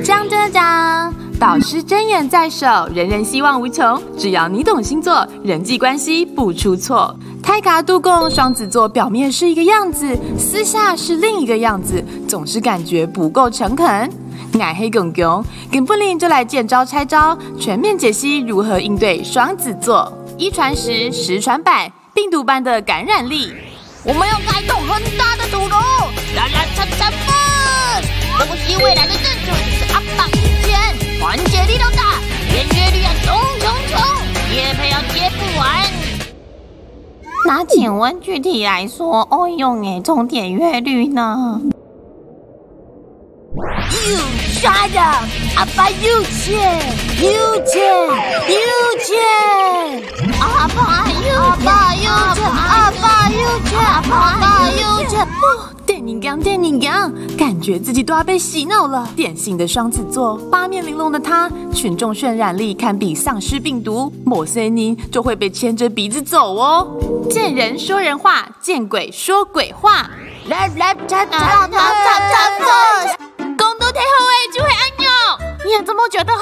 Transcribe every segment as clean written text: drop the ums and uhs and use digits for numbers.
讲讲讲，导师睁眼在手，人人希望无穷。只要你懂星座，人际关系不出错。泰嘎杜贡双子座表面是一个样子，私下是另一个样子，总是感觉不够诚恳。俺黑公公跟布林就来见招拆招，全面解析如何应对双子座。1传10，10传百，病毒般的感染力。我们要开动很大的土炉，啦啦嚓嚓粉！分析未来的政策就是阿爸一千，团结力量大，点阅率要冲冲冲，业配要接不完。那请问具体来说，用总点阅率呢？You shut up！ 阿爸有钱，有钱，有钱！阿爸有钱，阿爸有钱，阿爸有钱，阿爸有钱！电影gang，感觉自己都要被洗脑了。典型的双子座，八面玲珑的他，群众渲染力堪比丧尸病毒，某些年就会被牵着鼻子走哦。见人说人话，见鬼说鬼话。来嚓嚓粉！公都太后就会安哟，你也这么觉得吼？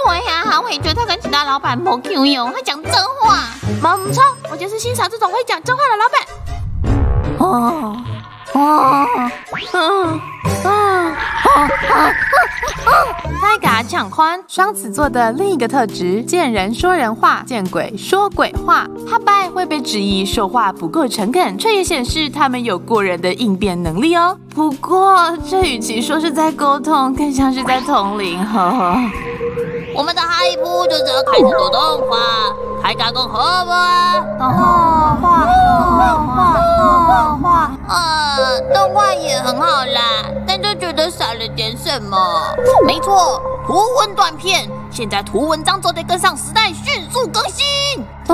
对呀，还会觉得跟其他老板不 Q 用，会讲真话。不错，我就是欣赏这种会讲真话的老板。泰嘎抢宽，双子座的另一个特质，见人说人话，见鬼说鬼话。哈拜会被质疑说话不够诚恳，却也显示他们有过人的应变能力哦。不过，这与其说是在沟通，更像是在统领。呵呵。我们的下一步就是要开始做动画，泰嘎公好不啊？动画也很好啦，但就觉得少了点什么。没错，图文短片，现在图文章都得跟上时代，迅速更新。不，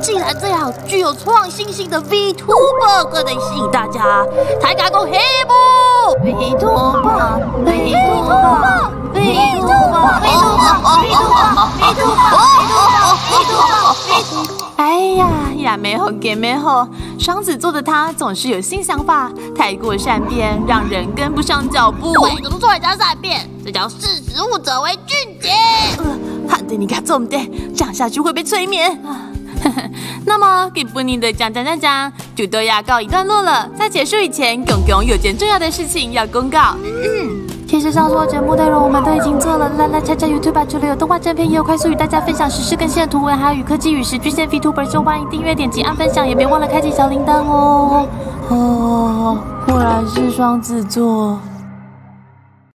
既然这样具有创新性的 VTuber 更能吸引大家，泰嘎公黑不 VTuber。哎呀，亚美后给美后，双子座的他总是有新想法，太过善变，让人跟不上脚步。对，怎么做人家善变？这叫识时务者为俊杰。喊得你给重点，这样下去会被催眠。那么，给布尼的讲就都要告一段落了。在结束以前，公公有件重要的事情要公告。其实上述节目内容我们都已经做了，啦啦恰恰 YouTube 除了有动画正片，也有快速与大家分享时事更新的图文，还有与科技与时俱进 VTuber 就欢迎订阅、点击、按分享，也别忘了开启小铃铛哦。果然是双子座。